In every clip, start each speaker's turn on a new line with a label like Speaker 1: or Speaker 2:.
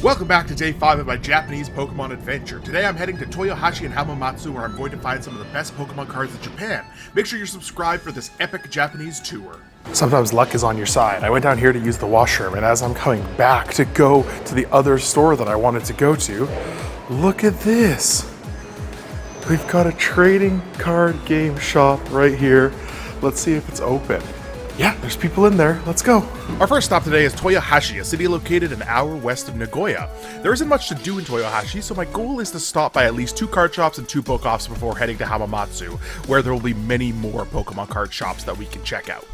Speaker 1: Welcome back to day 5 of my Japanese Pokemon adventure. Today I'm heading to Toyohashi and Hamamatsu where I'm going to find some of the best Pokemon cards in Japan. Make sure you're subscribed for this epic Japanese tour.
Speaker 2: Sometimes luck is on your side. I went down here to use the washroom, and as I'm coming back to go to the other store that I wanted to go to, look at this. We've got a trading card game shop right here. Let's see if it's open. Yeah, there's people in there. Let's go.
Speaker 1: Our first stop today is Toyohashi, a city located an hour west of Nagoya. There isn't much to do in Toyohashi, so my goal is to stop by at least 2 card shops and 2 book-offs before heading to Hamamatsu, where there will be many more Pokemon card shops that we can check out.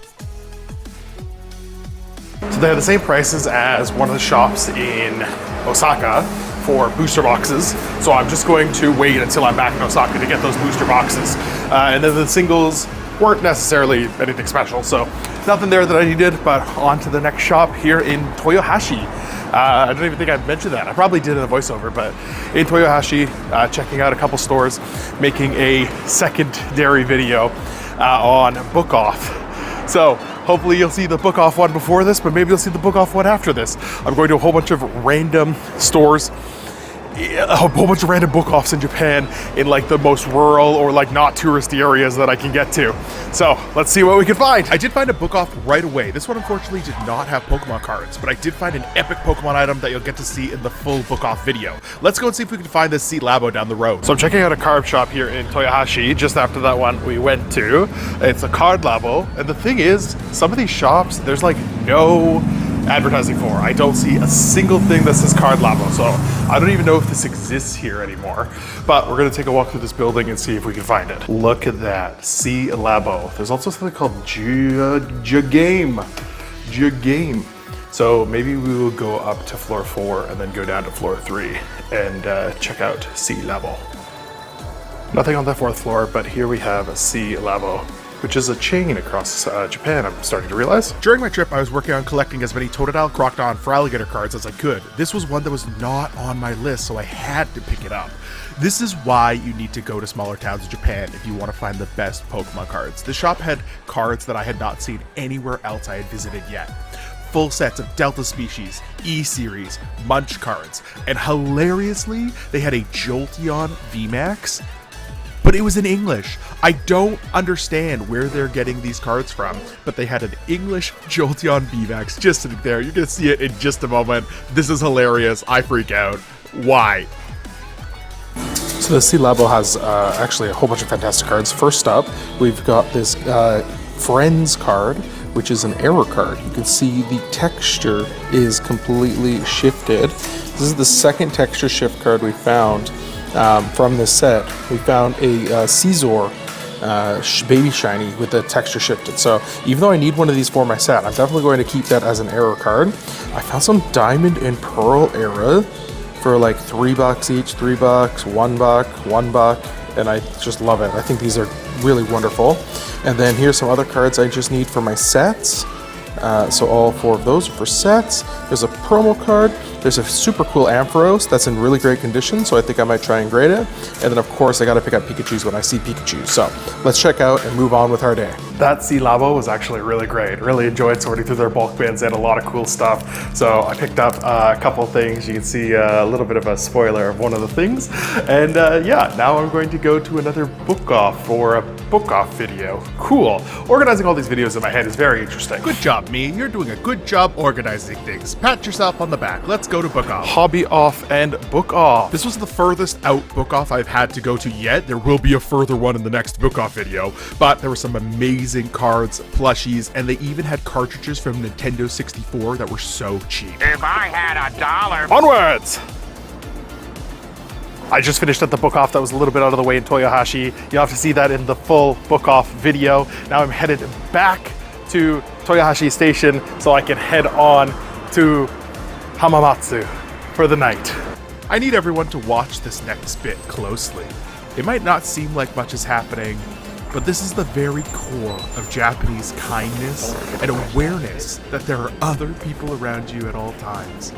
Speaker 2: So they have the same prices as one of the shops in Osaka for booster boxes. So I'm just going to wait until I'm back in Osaka to get those booster boxes. And then the singles weren't necessarily anything special, so nothing there that I needed, but on to the next shop here in Toyohashi. I don't even think I've mentioned that. I probably did in the voiceover, but in Toyohashi, checking out a couple stores, making a secondary video on Book Off. So hopefully you'll see the Book Off one before this, but maybe you'll see the Book Off one after this. I'm going to a whole bunch of random stores, a whole bunch of random book-offs in Japan in like the most rural or like not touristy areas that I can get to. So let's see what we can find.
Speaker 1: I did find a book-off right away. This one unfortunately did not have Pokemon cards, but I did find an epic Pokemon item that you'll get to see in the full book-off video. Let's go and see if we can find this C-Labo down the road.
Speaker 2: So I'm checking out a card shop here in Toyohashi, just after that one we went to. It's a card labo, and the thing is, some of these shops, there's like no advertising for. I don't see a single thing that says card labo, so I don't even know if this exists here anymore. But we're gonna take a walk through this building and see if we can find it. Look at that, C-Labo. There's also something called Jagame. So maybe we will go up to floor 4 and then go down to floor 3 and check out C-Labo. Nothing on the 4th floor, but here we have a C-Labo, which is a chain across Japan, I'm starting to realize.
Speaker 1: During my trip, I was working on collecting as many Totodile, Crocodile, and Feraligatr cards as I could. This was one that was not on my list, so I had to pick it up. This is why you need to go to smaller towns in Japan if you want to find the best Pokemon cards. The shop had cards that I had not seen anywhere else I had visited yet. Full sets of Delta Species, E-Series, Munch cards, and hilariously, they had a Jolteon VMAX, but it was in English. I don't understand where they're getting these cards from, but they had an English Jolteon VMAX just sitting there. You're gonna see it in just a moment. This is hilarious. I freak out. Why?
Speaker 2: So the C-Labo has actually a whole bunch of fantastic cards. First up, we've got this Friends card, which is an error card. You can see the texture is completely shifted. This is the second texture shift card we found from this set. We found a Scizor baby shiny with the texture shifted. So even though I need one of these for my set, I'm definitely going to keep that as an error card. I found some Diamond and Pearl era for like $3 each, $3, $1, and I just love it. I think these are really wonderful. And then here's some other cards I just need for my sets. So all 4 of those are for sets. There's a promo card. There's a super cool Ampharos that's in really great condition, so I think I might try and grade it. And then of course I gotta pick up Pikachus when I see Pikachu. So let's check out and move on with our day. That C-Labo was actually really great. Really enjoyed sorting through their bulk bins. They had a lot of cool stuff. So I picked up a couple of things. You can see a little bit of a spoiler of one of the things. And yeah, now I'm going to go to another book off for a book off video. Cool. Organizing all these videos in my head is very interesting.
Speaker 1: Good job, me. You're doing a good job organizing things. Pat yourself on the back. Let's go to book off.
Speaker 2: Hobby off and book off.
Speaker 1: This was the furthest out book off I've had to go to yet. There will be a further one in the next book off video, but there were some amazing cards, plushies, and they even had cartridges from Nintendo 64 that were so cheap.
Speaker 3: If I had $1.
Speaker 2: Onwards! I just finished at the book off that was a little bit out of the way in Toyohashi. You'll have to see that in the full book off video. Now I'm headed back to Toyohashi Station so I can head on to Hamamatsu for the night.
Speaker 1: I need everyone to watch this next bit closely. It might not seem like much is happening, but this is the very core of Japanese kindness and awareness that there are other people around you at all times.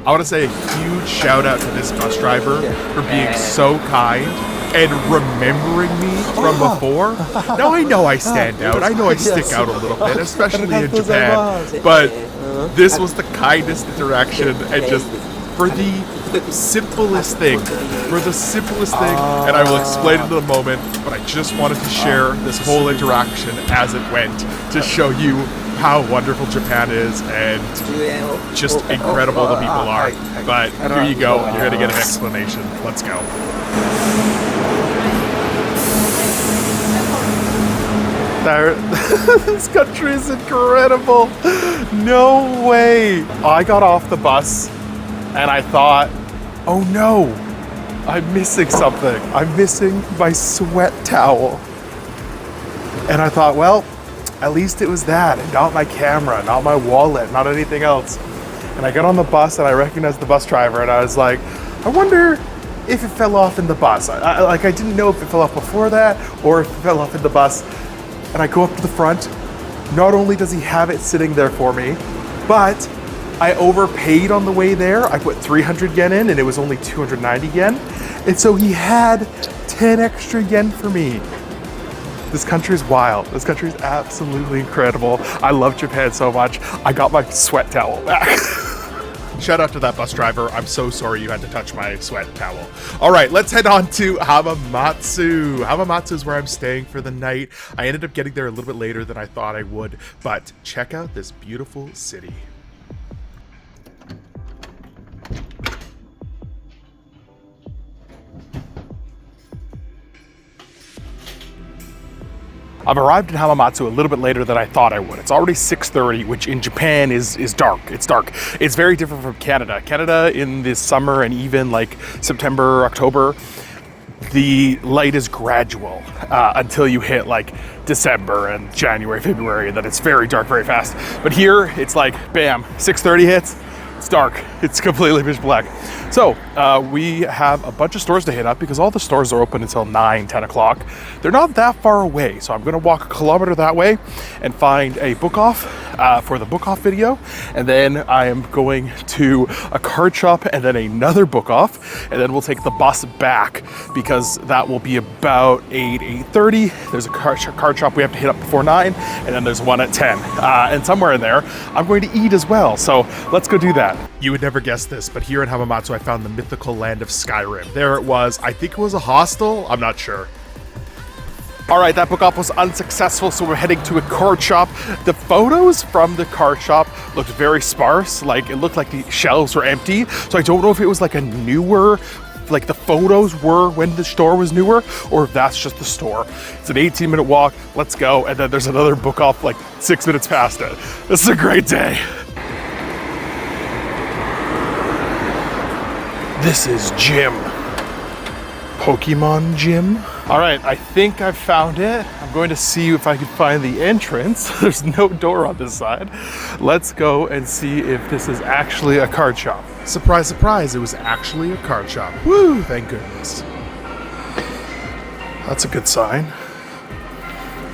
Speaker 1: I want to say a huge shout out to this bus driver for being so kind and remembering me from before. Now I know I stand out, I know I stick out a little bit, especially in Japan, but this was the kindest interaction and just for the simplest thing. And I will explain it in a moment, but I just wanted to share this whole interaction as it went to show you how wonderful Japan is and just incredible the people are. But here you go, you're gonna get an explanation. Let's go. This country is incredible. No way. I got off the bus and I thought, oh no, I'm missing something. I'm missing my sweat towel. And I thought, well, at least it was that and not my camera, not my wallet, not anything else. And I got on the bus and I recognized the bus driver and I was like, I wonder if it fell off in the bus. I didn't know if it fell off before that or if it fell off in the bus. And I go up to the front. Not only does he have it sitting there for me, but I overpaid on the way there. I put 300 yen in and it was only 290 yen. And so he had 10 extra yen for me. This country is wild. This country is absolutely incredible. I love Japan so much. I got my sweat towel back. Shout out to that bus driver. I'm so sorry you had to touch my sweat towel. All right, let's head on to Hamamatsu. Hamamatsu is where I'm staying for the night. I ended up getting there a little bit later than I thought I would, but check out this beautiful city. I've arrived in Hamamatsu a little bit later than I thought I would. It's already 6:30, which in Japan is dark. It's dark. It's very different from Canada. Canada in the summer and even like September, October, the light is gradual until you hit like December and January, February, and then it's very dark very fast. But here it's like, bam, 6:30 hits, it's dark. It's completely pitch black. So we have a bunch of stores to hit up because all the stores are open until 9, 10 o'clock. They're not that far away. So I'm gonna walk a kilometer that way and find a book off for the book off video. And then I am going to a card shop and then another book off. And then we'll take the bus back because that will be about 8:30. There's a card shop we have to hit up before 9. And then there's one at 10. And somewhere in there, I'm going to eat as well. So let's go do that. You would never guess this, but here in Hamamatsu, I found the mythical land of Skyrim. There it was. I think it was a hostel. I'm not sure. All right, that book off was unsuccessful, so we're heading to a card shop. The photos from the card shop looked very sparse. Like, it looked like the shelves were empty. So I don't know if it was like a newer, like the photos were when the store was newer, or if that's just the store. It's an 18-minute walk. Let's go. And then there's another book off like 6 minutes past it. This is a great day. This is Gym. Pokemon Gym. All right, I think I've found it. I'm going to see if I can find the entrance. There's no door on this side. Let's go and see if this is actually a card shop. Surprise, surprise, it was actually a card shop. Woo, thank goodness. That's a good sign.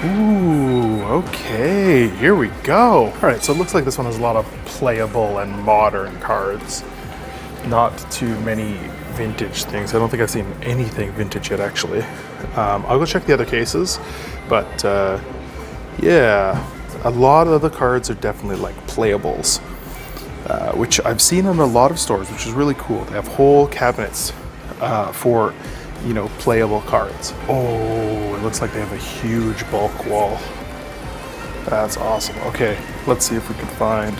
Speaker 1: Ooh, okay, here we go. All right, so it looks like this one has a lot of playable and modern cards. Not too many vintage things. I don't think I've seen anything vintage yet, actually. I'll go check the other cases, but yeah, a lot of the cards are definitely like playables, which I've seen in a lot of stores, which is really cool. They have whole cabinets for, you know, playable cards. Oh, it looks like they have a huge bulk wall. That's awesome. Okay, let's see if we can find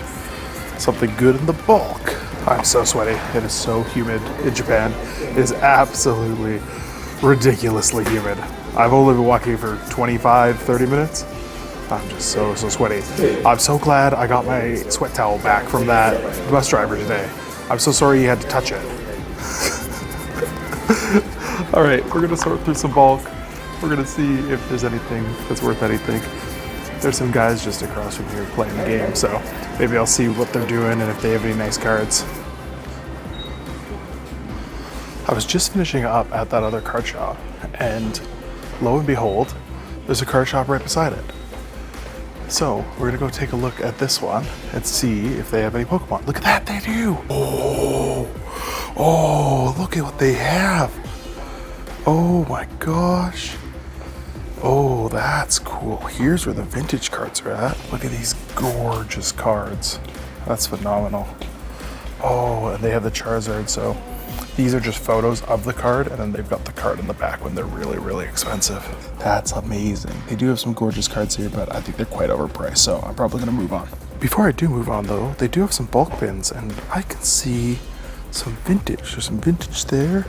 Speaker 1: something good in the bulk. I'm so sweaty. It is so humid in Japan. It is absolutely ridiculously humid. I've only been walking for 25, 30 minutes. I'm just so sweaty. I'm so glad I got my sweat towel back from that bus driver today. I'm so sorry you had to touch it. All right, we're gonna sort through some bulk. We're gonna see if there's anything that's worth anything. There's some guys just across from here playing the game, so maybe I'll see what they're doing and if they have any nice cards. I was just finishing up at that other card shop, and lo and behold, there's a card shop right beside it. So we're gonna go take a look at this one and see if they have any Pokemon. Look at that, they do! Oh, look at what they have! Oh my gosh! Oh, that's cool. Here's where the vintage cards are at. Look at these gorgeous cards. That's phenomenal.
Speaker 2: Oh, and they have the Charizard, so these are just photos of the card, and then they've got the card in the back when they're really, really expensive. That's amazing. They do have some gorgeous cards here, but I think they're quite overpriced, so I'm probably gonna move on. Before I do move on though, they do have some bulk bins, and I can see some vintage. There's some vintage there.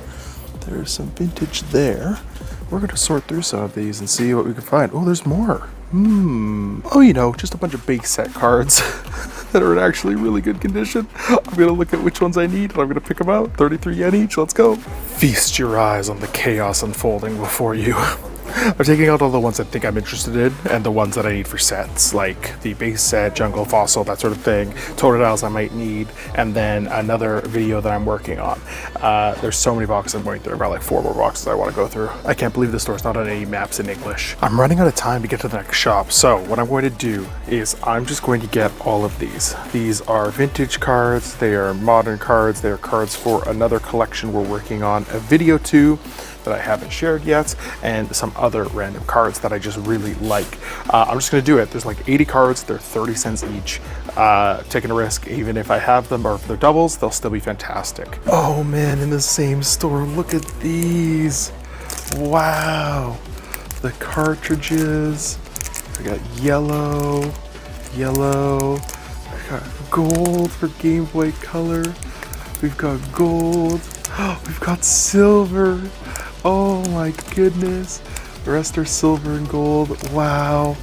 Speaker 2: There's some vintage there. We're gonna sort through some of these and see what we can find. Oh, there's more. Oh, you know, just a bunch of base set cards that are in actually really good condition. I'm gonna look at which ones I need and I'm gonna pick them out. 33 yen each, let's go. Feast your eyes on the chaos unfolding before you. I'm taking out all the ones I think I'm interested in and the ones that I need for sets, like the base set, jungle, fossil, that sort of thing, Totodiles I might need, and then another video that I'm working on. There's so many boxes I'm going through. I've got like 4 more boxes I want to go through. I can't believe the store's not on any maps in English. I'm running out of time to get to the next shop, so what I'm going to do is I'm just going to get all of these. These are vintage cards, they are modern cards, they are cards for another collection we're working on a video to that I haven't shared yet, and some other random cards that I just really like. I'm just gonna do it. There's like 80 cards, they're 30 cents each. Taking a risk, even if I have them or if they're doubles, they'll still be fantastic. Oh man, in the same store, look at these. Wow. The cartridges, I got yellow, I got gold for Game Boy Color, we've got gold, we've got silver. Oh my goodness. The rest are silver and gold. Wow.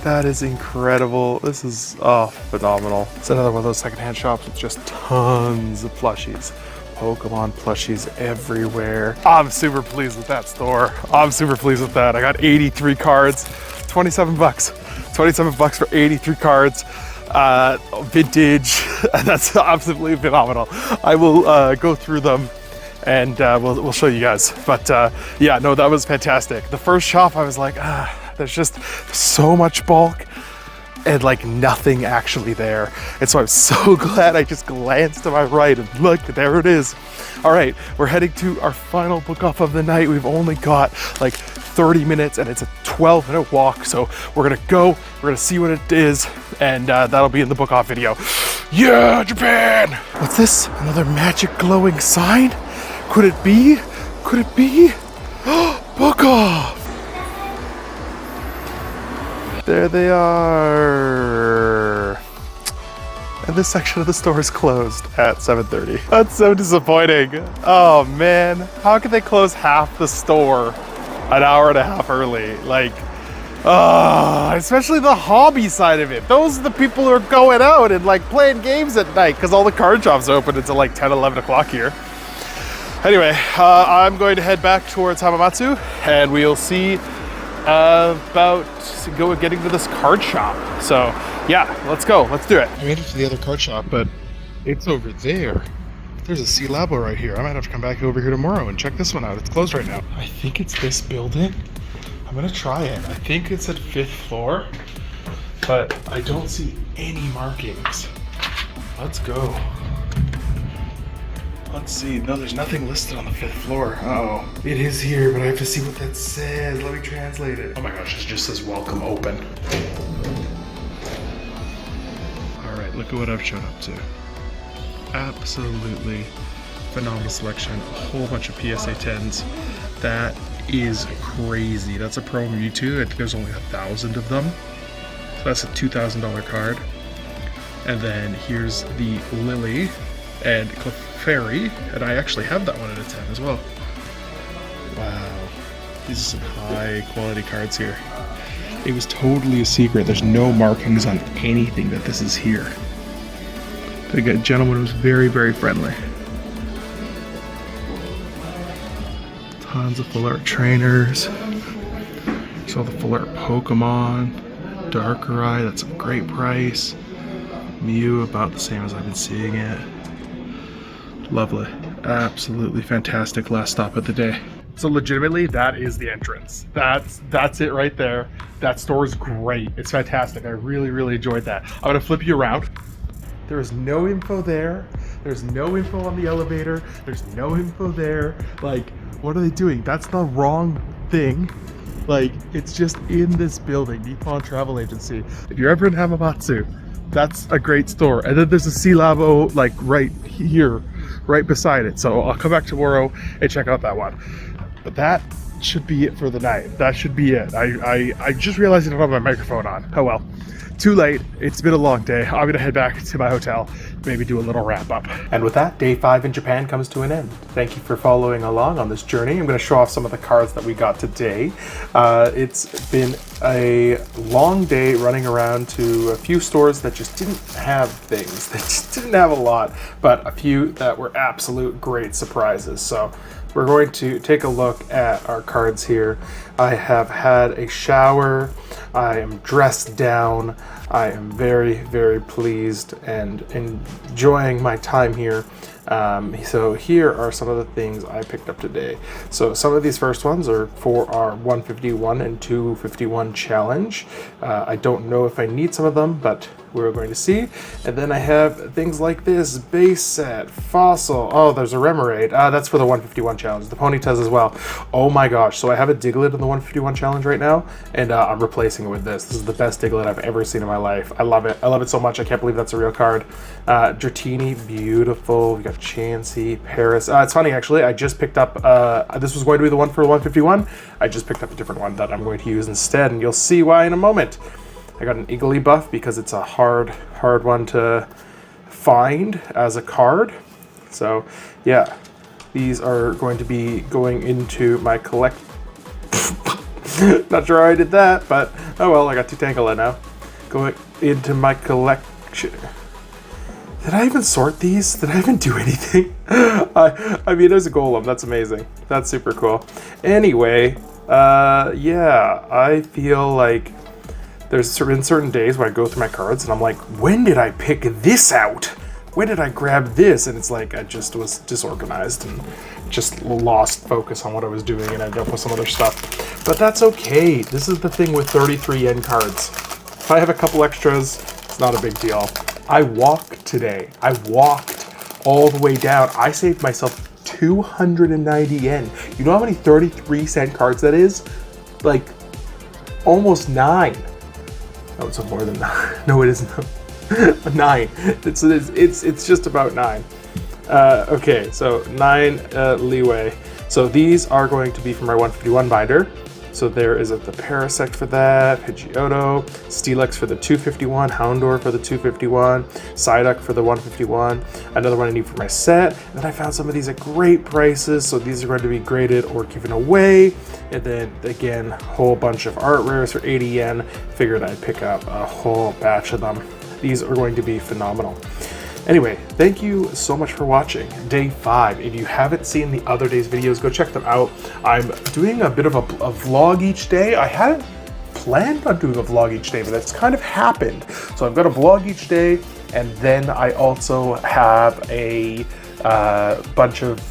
Speaker 2: That is incredible. This is phenomenal. It's another one of those secondhand shops with just tons of plushies. Pokemon plushies everywhere. I'm super pleased with that store. I'm super pleased with that. I got 83 cards, 27 bucks. 27 bucks for 83 cards. Vintage. That's absolutely phenomenal. I will go through them and we'll show you guys. But yeah, no, that was fantastic. The first shop I was like, there's just so much bulk and like nothing actually there. And so I'm so glad I just glanced to my right and look, there it is. All right, we're heading to our final book off of the night. We've only got like 30 minutes and it's a 12-minute walk. So we're gonna go, we're gonna see what it is, and that'll be in the book off video. Yeah, Japan! What's this? Another magic glowing sign? Could it be? Could it be? Book off! There they are. And this section of the store is closed at 7:30. That's so disappointing. Oh man, how could they close half the store an hour and a half early? Like, especially the hobby side of it. Those are the people who are going out and like playing games at night because all the card shops open until like 10, 11 o'clock here. Anyway, I'm going to head back towards Hamamatsu and we'll see about getting to this card shop. So yeah, let's go, let's do it. I made it to the other card shop, but it's over there. There's a C-Labo right here. I might have to come back over here tomorrow and check this one out. It's closed right now. I think it's this building. I'm gonna try it. I think it's at 5th floor, but I don't see any markings. Let's go. Let's see. No, there's nothing listed on the 5th floor. Uh-oh. It is here, but I have to see what that says. Let me translate it. Oh my gosh, it just says welcome open. All right, look at what I've shown up to. Absolutely phenomenal selection. A whole bunch of PSA 10s. That is crazy. That's a Pro Mewtwo. I think there's only 1,000 of them. So that's a $2,000 card. And then here's the Lily and Clefairy, and I actually have that one at a 10 as well. Wow, these are some high quality cards here. It was totally a secret. There's no markings on anything that this is here. The gentleman was very, very friendly. Tons of full art trainers. There's all the full art Pokemon. Darkrai, that's a great price. Mew, about the same as I've been seeing it. Lovely. Absolutely fantastic last stop of the day. So legitimately, that is the entrance. That's it right there. That store is great. It's fantastic. I really, really enjoyed that. I'm gonna flip you around. There is no info there. There's no info on the elevator. There's no info there. Like, what are they doing? That's the wrong thing. Like, it's just in this building, Nippon Travel Agency. If you're ever in Hamamatsu,
Speaker 1: That's a great store. And then there's a C-Labo like right here, right beside it. So I'll come back tomorrow and check out that one. But that should be it for the night. That should be it. I just realized I don't have my microphone on. Oh well. Too late. It's been a long day. I'm gonna head back to my hotel, maybe do a little wrap up. And with that, day 5 in Japan comes to an end. Thank you for following along on this journey. I'm gonna show off some of the cards that we got today. It's been a long day running around to a few stores that just didn't have things. They just didn't have a lot, but a few that were absolute great surprises. So we're going to take a look at our cards here. I have had a shower. I am dressed down. I am very, very pleased and enjoying my time here. So here are some of the things I picked up today. So some of these first ones are for our 151 and 251 challenge. I don't know if I need some of them, but we're going to see. And then I have things like this base set, fossil. Oh, there's a Remoraid. That's for the 151 challenge. The Ponytails as well. Oh my gosh. So I have a Diglett in the 151 challenge right now, and I'm replacing it with this. This is the best Diglett I've ever seen in my life. I love it. I love it so much. I can't believe that's a real card. Dratini, beautiful. We got Chansey, Paris. It's funny actually. I just picked up. This was going to be the one for 151. I just picked up a different one that I'm going to use instead, and you'll see why in a moment. I got an Iggly buff because it's a hard one to find as a card. So yeah, these are going to be going into my collect. Not sure how I did that, but oh well, I got 2 Tangela now. Going into my collection. Did I even sort these? Did I even do anything? I mean, there's a Golem. That's amazing. That's super cool. Anyway, yeah, I feel like there's been certain days where I go through my cards and I'm like, when did I pick this out? When did I grab this? And it's like I just was disorganized and just lost focus on what I was doing and ended up with some other stuff. But that's okay. This is the thing with 33 yen cards. If I have a couple extras, it's not a big deal. I walked today. I walked all the way down. I saved myself 290 yen. You know how many 33-cent cards that is? Like almost 9. Oh, it's more than 9. No, it isn't. 9. It's just about 9. Okay, so 9 leeway. So these are going to be from our 151 binder. So there is the Parasect for that, Pidgeotto, Steelix for the 251, Houndour for the 251, Psyduck for the 151, another one I need for my set. And then I found some of these at great prices, so these are going to be graded or given away. And then again, a whole bunch of art rares for 80 yen. Figured I'd pick up a whole batch of them. These are going to be phenomenal. Anyway, thank you so much for watching day 5. If you haven't seen the other day's videos, go check them out. I'm doing a bit of a vlog each day. I hadn't planned on doing a vlog each day, but that's kind of happened. So I've got a vlog each day, and then I also have a bunch of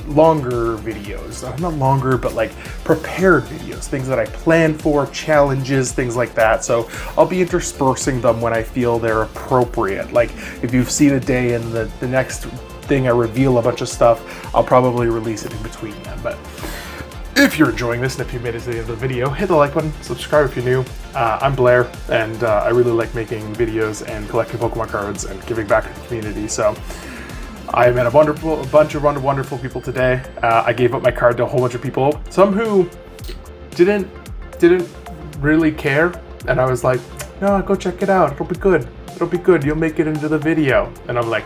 Speaker 1: longer videos. Not longer, but like prepared videos, things that I plan for, challenges, things like that. So I'll be interspersing them when I feel they're appropriate. Like if you've seen a day and the next thing I reveal a bunch of stuff, I'll probably release it in between them. But if you're enjoying this and if you made it to the end of the video, hit the like button, subscribe if you're new. I'm Blair, and I really like making videos and collecting Pokemon cards and giving back to the community. So I met a bunch of wonderful people today. I gave up my card to a whole bunch of people, some who didn't really care, and I was like, no, go check it out. It'll be good. It'll be good. You'll make it into the video. And I'm like,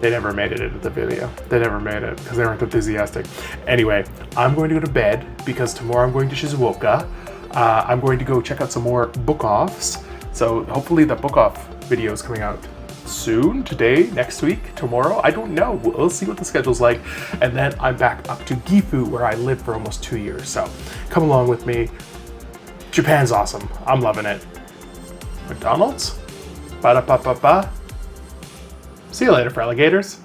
Speaker 1: they never made it into the video. They never made it because they weren't enthusiastic. Anyway, I'm going to go to bed because tomorrow I'm going to Shizuoka. I'm going to go check out some more book offs. So hopefully the book off video is coming out soon, today, next week, tomorrow. I don't know. We'll see what the schedule's like. And then I'm back up to Gifu, where I lived for almost 2 years. So come along with me. Japan's awesome. I'm loving it. McDonald's? Ba-da-ba-ba-ba. See you later, alligators.